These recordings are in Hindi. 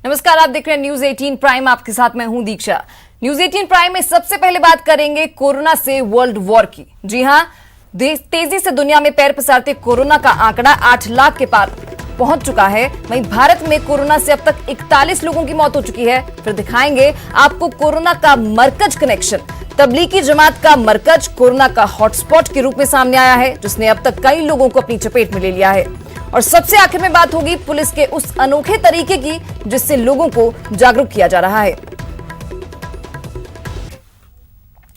नमस्कार, आप देख रहे हैं न्यूज 18 प्राइम। आपके साथ मैं हूं दीक्षा। न्यूज 18 प्राइम में सबसे पहले बात करेंगे कोरोना से वर्ल्ड वॉर की। जी हां, तेजी से दुनिया में पैर पसारते कोरोना का आंकड़ा 8 लाख के पार पहुंच चुका है। वहीं भारत में कोरोना से अब तक 41 लोगों की मौत हो चुकी है। फिर दिखाएंगे आपको कोरोना का मरकज कनेक्शन। तबलीगी जमात का मरकज कोरोना का हॉटस्पॉट के रूप में सामने आया है, जिसने अब तक कई लोगों को अपनी चपेट में ले लिया है। और सबसे आखिर में बात होगी पुलिस के उस अनोखे तरीके की जिससे लोगों को जागरूक किया जा रहा है।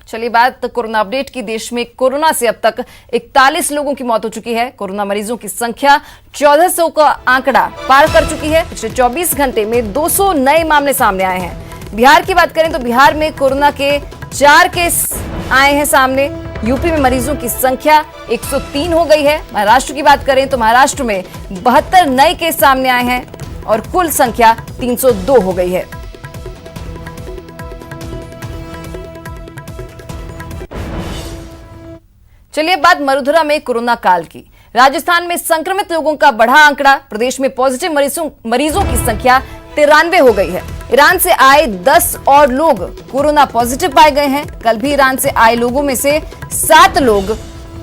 चलिए बात कोरोना अपडेट की। देश में कोरोना से अब तक 41 लोगों की मौत हो चुकी है। कोरोना मरीजों की संख्या 1400 का आंकड़ा पार कर चुकी है। पिछले 24 घंटे में 200 नए मामले सामने आए हैं। बिहार की बात करें तो बिहार में कोरोना के 4 केस आए हैं सामने। यूपी में मरीजों की संख्या 103 हो गई है। महाराष्ट्र की बात करें तो महाराष्ट्र में 72 नए केस सामने आए हैं और कुल संख्या 302 हो गई है। चलिए बात मरुधरा में कोरोना काल की। राजस्थान में संक्रमित लोगों का बढ़ा आंकड़ा। प्रदेश में पॉजिटिव मरीजों की संख्या 93 हो गई है। ईरान से आए 10 और लोग कोरोना पॉजिटिव पाए गए हैं। कल भी ईरान से आए लोगों में से 7 लोग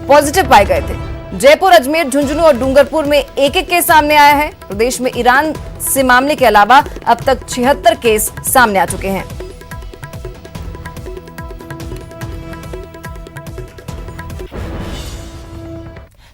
पॉजिटिव पाए गए थे। जयपुर, अजमेर, झुंझुनू और डूंगरपुर में एक केस सामने आया है। प्रदेश में ईरान से मामले के अलावा अब तक 76 केस सामने आ चुके हैं।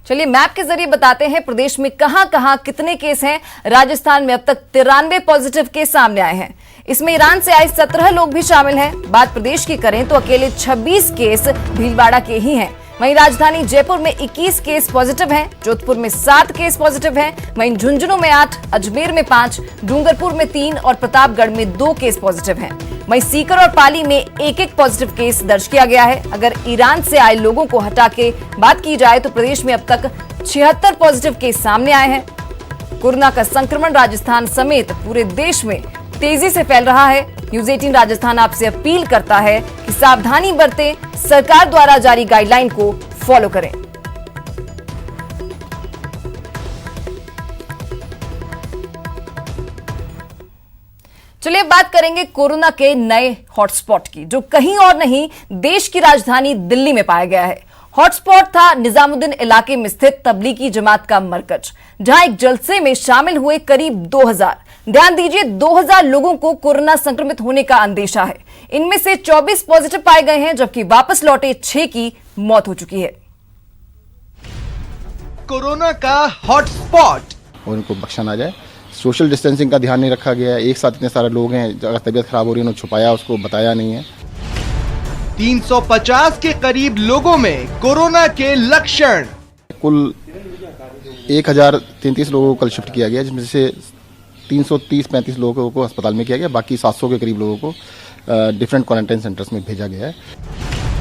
चलिए मैप के जरिए बताते हैं प्रदेश में कहां-कहां कितने केस हैं। राजस्थान में अब तक 93 पॉजिटिव केस सामने आए हैं। इसमें ईरान से आए 17 लोग भी शामिल हैं। बात प्रदेश की करें तो अकेले 26 केस भीलवाड़ा के ही हैं। वहीं राजधानी जयपुर में 21 केस पॉजिटिव हैं। जोधपुर में 7 केस पॉजिटिव हैं। वहीं झुंझुनू में 8, अजमेर में 5, डूंगरपुर में 3 और प्रतापगढ़ में 2 केस पॉजिटिव हैं। वहीं सीकर और पाली में एक पॉजिटिव केस दर्ज किया गया है। अगर ईरान से आए लोगों को हटा के बात की जाए तो प्रदेश में अब तक 76 पॉजिटिव केस सामने आए हैं। कोरोना का संक्रमण राजस्थान समेत पूरे देश में तेजी से फैल रहा है। न्यूज 18 राजस्थान आपसे अपील करता है कि सावधानी बरतें, सरकार द्वारा जारी गाइडलाइन को फॉलो करें। चलिए बात करेंगे कोरोना के नए हॉटस्पॉट की, जो कहीं और नहीं देश की राजधानी दिल्ली में पाया गया है। हॉटस्पॉट था निजामुद्दीन इलाके में स्थित तबलीगी जमात का मरकज, जहां एक जलसे में शामिल हुए करीब 2000, ध्यान दीजिए 2000 लोगों को कोरोना संक्रमित होने का अंदेशा है। इनमें से 24 पॉजिटिव पाए गए हैं, जबकि वापस लौटे 6 की मौत हो चुकी है। कोरोना का हॉटस्पॉट, उनको बख्शा ना जाए। सोशल डिस्टेंसिंग का ध्यान नहीं रखा गया है। एक साथ इतने सारे लोग हैं, अगर तबीयत खराब हो रही है उन्होंने छुपाया, उसको बताया नहीं है। 350 के करीब लोगों में कोरोना के लक्षण। कुल 1033 लोगों को कल शिफ्ट किया गया, जिसमें से 330-35 लोगों को अस्पताल में किया गया। बाकी 700 के करीब लोगों को डिफरेंट क्वारंटाइन सेंटर्स में भेजा गया है।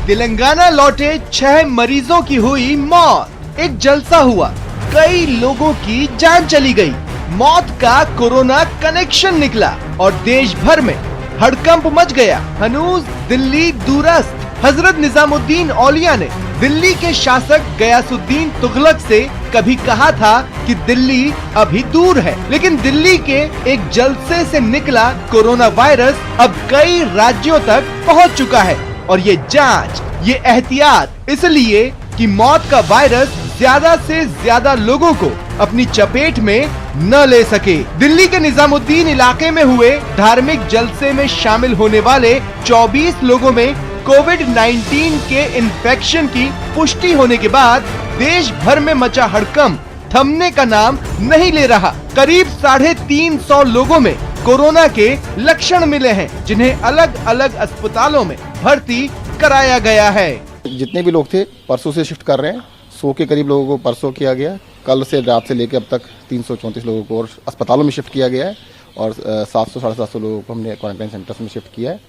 तेलंगाना लौटे 6 मरीजों की हुई मौत। एक जलसा हुआ, कई लोगों की जान चली गई। मौत का कोरोना कनेक्शन निकला और देश भर में हड़कंप मच गया। हनूज दिल्ली दूरस्थ। हजरत निजामुद्दीन औलिया ने दिल्ली के शासक गयासुद्दीन तुगलक से कभी कहा था कि दिल्ली अभी दूर है, लेकिन दिल्ली के एक जलसे से निकला कोरोना वायरस अब कई राज्यों तक पहुंच चुका है। और ये जांच, ये एहतियात इसलिए कि मौत का वायरस ज्यादा से ज्यादा लोगों को अपनी चपेट में न ले सके। दिल्ली के निजामुद्दीन इलाके में हुए धार्मिक जलसे में शामिल होने वाले 24 लोगों में कोविड-19 के इन्फेक्शन की पुष्टि होने के बाद देश भर में मचा हड़कंप थमने का नाम नहीं ले रहा। करीब 350 लोगों में कोरोना के लक्षण मिले हैं, जिन्हें अलग अलग अस्पतालों में भर्ती कराया गया है। जितने भी लोग थे परसों से शिफ्ट कर रहे हैं। 100 के करीब लोगों को परसों किया गया। कल से रात से लेकर अब तक 334 लोगों को और अस्पतालों में शिफ्ट किया गया है और 700-750 लोगों को हमने क्वारंटाइन सेंटर्स में शिफ्ट किया है।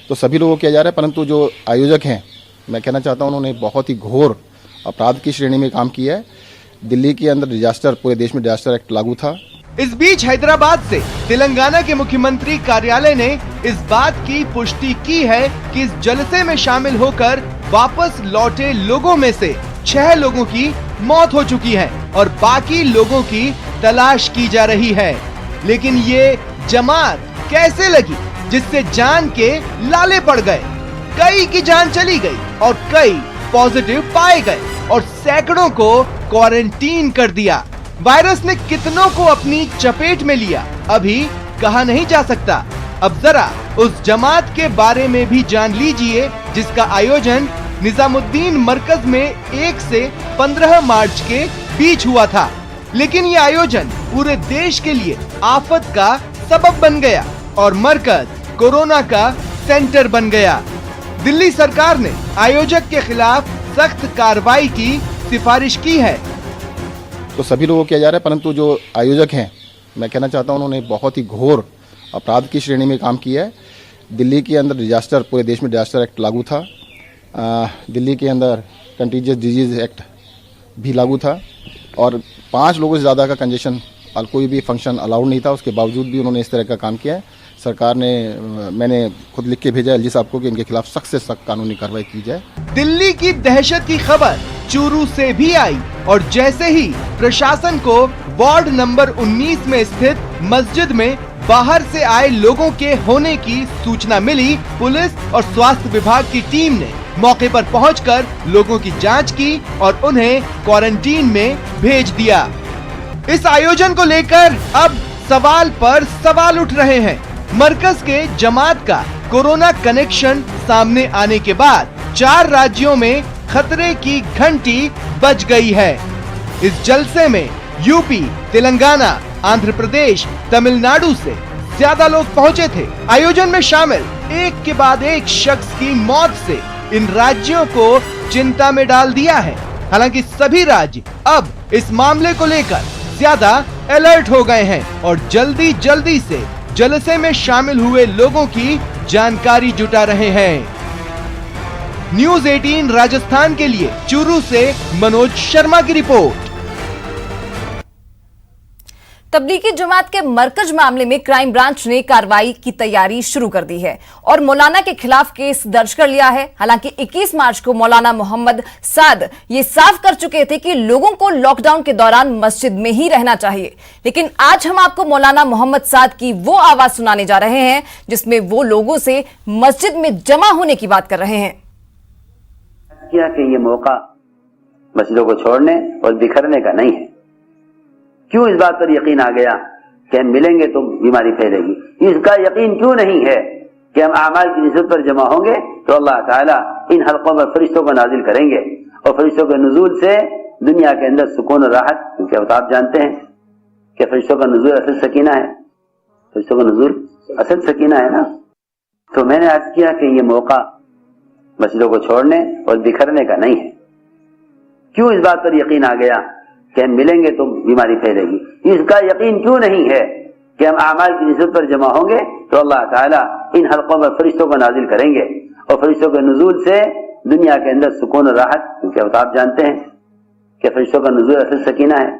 तो सभी लोगों को किया जा रहा है, परंतु जो आयोजक हैं, मैं कहना चाहता हूं, उन्होंने बहुत ही घोर अपराध की श्रेणी में काम किया है। दिल्ली के अंदर डिजास्टर, पूरे देश में डिजास्टर एक्ट लागू था। इस बीच हैदराबाद से तेलंगाना के मुख्यमंत्री कार्यालय ने इस बात की पुष्टि की है कि इस जलसे में शामिल होकर वापस लौटे लोगों में से 6 लोगों की मौत हो चुकी है और बाकी लोगों की तलाश की जा रही है। लेकिन ये जमात कैसे लगी, जिससे जान के लाले पड़ गए। कई की जान चली गई और कई पॉजिटिव पाए गए और सैकड़ों को क्वारंटीन कर दिया। वायरस ने कितनों को अपनी चपेट में लिया, अभी कहा नहीं जा सकता। अब जरा उस जमात के बारे में भी जान लीजिए जिसका आयोजन निजामुद्दीन मरकज में 1 से 15 मार्च के बीच हुआ था। लेकिन ये आयोजन पूरे देश के लिए आफत का सबब बन गया और मरकज कोरोना का सेंटर बन गया। दिल्ली सरकार ने आयोजक के खिलाफ सख्त कार्रवाई की सिफारिश की है। तो सभी लोगों को किया जा रहा है, परंतु जो आयोजक हैं, मैं कहना चाहता हूं, उन्होंने बहुत ही घोर अपराध की श्रेणी में काम किया है। दिल्ली के अंदर डिजास्टर, पूरे देश में डिजास्टर एक्ट लागू था। दिल्ली के अंदर कंटीजियस डिजीज एक्ट भी लागू था और 5 लोगों से ज़्यादा का कंजेशन, कोई भी फंक्शन अलाउड नहीं था। उसके बावजूद भी उन्होंने इस तरह का काम किया है। सरकार ने, मैंने खुद लिख के भेजा एलजी साहब को कि इनके खिलाफ सख्त से सख्त कानूनी कार्रवाई की जाए। दिल्ली की दहशत की खबर चूरू से भी आई और जैसे ही प्रशासन को वार्ड नंबर 19 में स्थित मस्जिद में बाहर से आए लोगों के होने की सूचना मिली, पुलिस और स्वास्थ्य विभाग की टीम ने मौके पर पहुंचकर लोगों की जांच की और उन्हें क्वारंटीन में भेज दिया। इस आयोजन को लेकर अब सवाल पर सवाल उठ रहे हैं। मरकज के जमात का कोरोना कनेक्शन सामने आने के बाद 4 राज्यों में खतरे की घंटी बज गई है। इस जलसे में यूपी, तेलंगाना, आंध्र प्रदेश, तमिलनाडु से ज्यादा लोग पहुंचे थे। आयोजन में शामिल एक के बाद एक शख्स की मौत से इन राज्यों को चिंता में डाल दिया है। हालांकि सभी राज्य अब इस मामले को लेकर ज्यादा अलर्ट हो गए हैं और जल्दी जल्दी से जलसे में शामिल हुए लोगों की जानकारी जुटा रहे हैं। न्यूज़ 18 राजस्थान के लिए चूरू से मनोज शर्मा की रिपोर्ट। तबलीगी जमात के मरकज मामले में क्राइम ब्रांच ने कार्रवाई की तैयारी शुरू कर दी है और मौलाना के खिलाफ केस दर्ज कर लिया है। हालांकि 21 मार्च को मौलाना मोहम्मद साद ये साफ कर चुके थे कि लोगों को लॉकडाउन के दौरान मस्जिद में ही रहना चाहिए। लेकिन आज हम आपको मौलाना मोहम्मद साद की वो आवाज सुनाने जा रहे हैं जिसमें वो लोगों से मस्जिद में जमा होने की बात कर रहे हैं। किया कि ये मौका मस्जिदों को छोड़ने और बिखरने का नहीं है। क्यों इस बात पर यकीन आ गया कि हम मिलेंगे तो बीमारी फैलेगी? इसका यकीन क्यों नहीं है कि हम आमाल की निस्बत पर जमा होंगे तो अल्लाह ताला इन हल्कों में फरिश्तों को नाजिल करेंगे और फरिश्तों के नुज़ूल से दुनिया के अंदर सुकून और राहत, क्योंकि आप जानते हैं कि फरिश्तों का नुज़ूल असल सकीना है। फरिश्तों का नुज़ूल असल सकीना है ना। तो मैंने अर्ज़ किया कि ये मौका मस्जिदों को छोड़ने और बिखरने का नहीं है। क्यों इस बात पर यकीन आ गया कि हम मिलेंगे तो बीमारी फैलेगी? इसका यकीन क्यों नहीं है कि हम आमाल की निस्बत पर जमा होंगे तो अल्लाह ताला इन हल्कों में फरिश्तों को नाजिल करेंगे और फरिश्तों के नुज़ूल से दुनिया के अंदर सुकून और राहत, क्योंकि आप जानते हैं कि फरिश्तों का नुज़ूल असल सकीना है।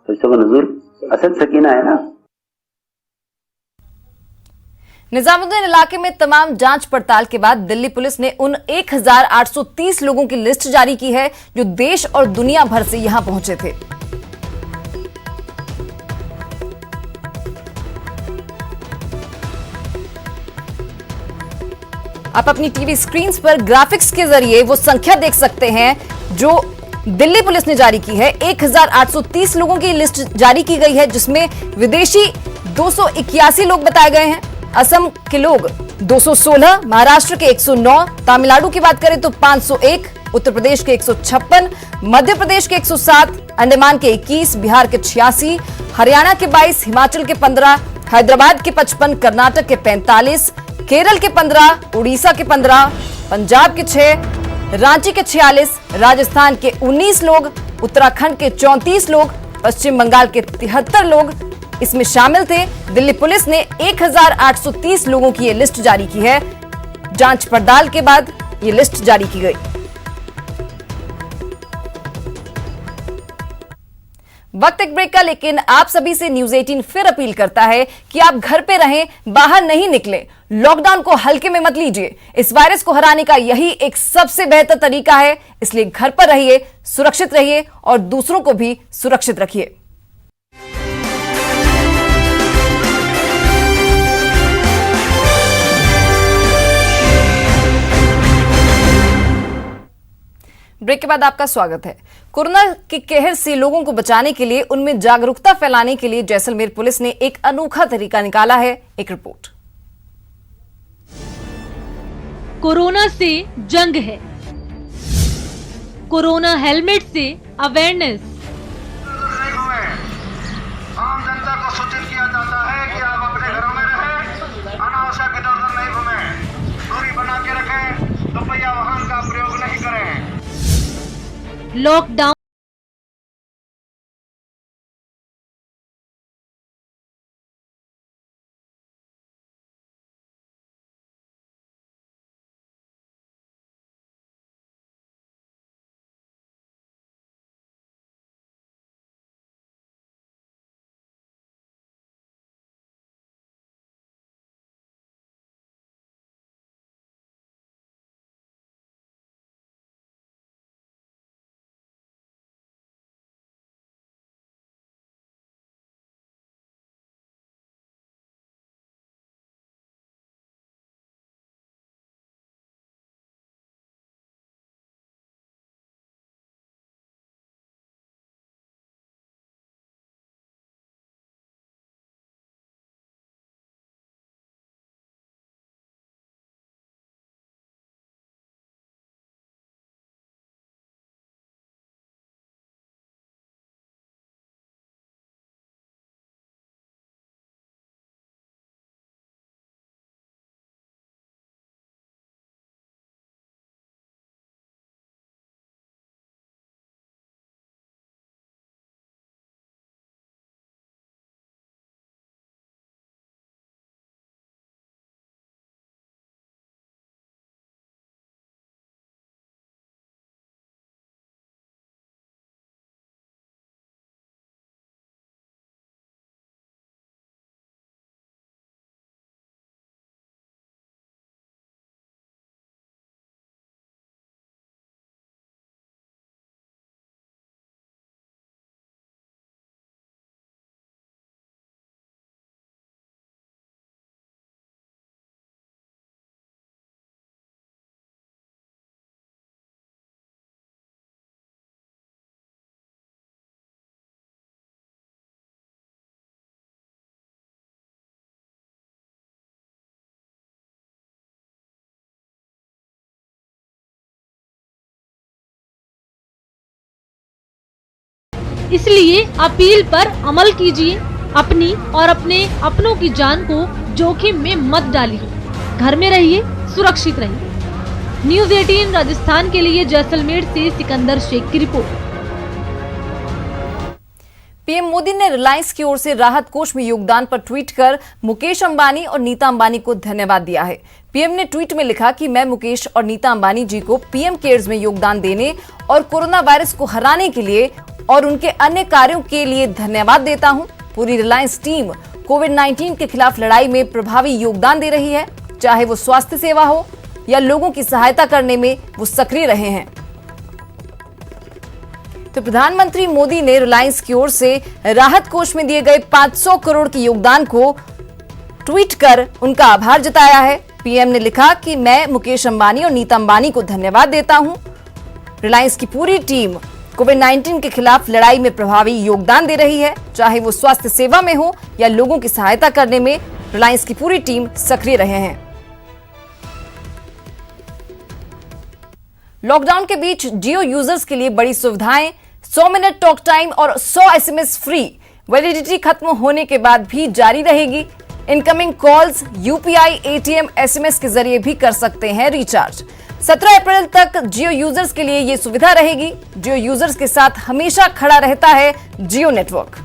फरिश्तों का नुज़ूल असल सकीना है ना। निजामुद्दीन इलाके में तमाम जांच पड़ताल के बाद दिल्ली पुलिस ने उन 1830 लोगों की लिस्ट जारी की है जो देश और दुनिया भर से यहां पहुंचे थे। आप अपनी टीवी स्क्रीन पर ग्राफिक्स के जरिए वो संख्या देख सकते हैं जो दिल्ली पुलिस ने जारी की है। 1830 लोगों की लिस्ट जारी की गई है जिसमें विदेशी 281 लोग बताए गए हैं। असम के लोग 216, महाराष्ट्र के 109, तमिलनाडु की बात करें तो 501, उत्तर प्रदेश के 156, मध्य प्रदेश के 107, अंडमान के 21, बिहार के 86, हरियाणा के 22, हिमाचल के 15, हैदराबाद के 55, कर्नाटक के 45, केरल के 15, उड़ीसा के 15, पंजाब के 6, रांची के 46, राजस्थान के 19 लोग, उत्तराखंड के 34 लोग, पश्चिम बंगाल के 73 लोग इसमें शामिल थे। दिल्ली पुलिस ने 1830 लोगों की ये लिस्ट जारी की है। जांच पड़ताल के बाद ये लिस्ट जारी की गई। वक्त एक ब्रेक का, लेकिन आप सभी से न्यूज़ 18 फिर अपील करता है कि आप घर पे रहें, बाहर नहीं निकलें, लॉकडाउन को हल्के में मत लीजिए। इस वायरस को हराने का यही एक सबसे बेहतर तरीका है। इसलिए घर पर रहिए, सुरक्षित रहिए और दूसरों को भी सुरक्षित रखिए। ब्रेक के बाद आपका स्वागत है। कोरोना के कहर से लोगों को बचाने के लिए, उनमें जागरूकता फैलाने के लिए जैसलमेर पुलिस ने एक अनोखा तरीका निकाला है। एक रिपोर्ट। कोरोना से जंग है, कोरोना हेलमेट से अवेयरनेस। आम जनता को सूचित किया जाता है कि आप अपने घरों में रहें, अनावश्यक इधर उधर नहीं घूमें, दूरी बना के रखें, दोपहिया वाहन का प्रयोग नहीं करें। लॉकडाउन इसलिए अपील पर अमल कीजिए। अपनी और अपने अपनों की जान को जोखिम में मत डालिए। घर में रहिए, सुरक्षित रहिए। न्यूज़ 18 राजस्थान के लिए जैसलमेर से सिकंदर शेख की रिपोर्ट। पीएम मोदी ने रिलायंस की ओर से राहत कोष में योगदान पर ट्वीट कर मुकेश अंबानी और नीता अंबानी को धन्यवाद दिया है। पीएम ने ट्वीट में लिखा कि मैं मुकेश और नीता अंबानी जी को पीएम केयर्स में योगदान देने और कोरोना वायरस को हराने के लिए और उनके अन्य कार्यों के लिए धन्यवाद देता हूं। पूरी रिलायंस टीम कोविड-19 के खिलाफ लड़ाई में प्रभावी योगदान दे रही है, चाहे वो स्वास्थ्य सेवा हो या लोगों की सहायता करने में वो सक्रिय रहे हैं। तो प्रधानमंत्री मोदी ने रिलायंस की ओर से राहत कोष में दिए गए 500 करोड़ के योगदान को ट्वीट कर उनका आभार जताया है। पीएम ने लिखा कि मैं मुकेश अंबानी और नीता अंबानी को धन्यवाद देता हूं। रिलायंस की पूरी टीम कोविड-19 के खिलाफ लड़ाई में प्रभावी योगदान दे रही है, चाहे वो स्वास्थ्य सेवा में हो या लोगों की सहायता करने में रिलायंस की पूरी टीम सक्रिय रहे हैं। लॉकडाउन के बीच जियो यूजर्स के लिए बड़ी सुविधाएं, 100 मिनट टॉक टाइम और 100 एसएमएस फ्री। वैलिडिटी खत्म होने के बाद भी जारी रहेगी। Incoming calls UPI, ATM, SMS के जरिए भी कर सकते हैं रिचार्ज। 17 अप्रैल तक जियो यूजर्स के लिए ये सुविधा रहेगी। जियो यूजर्स के साथ हमेशा खड़ा रहता है जियो नेटवर्क।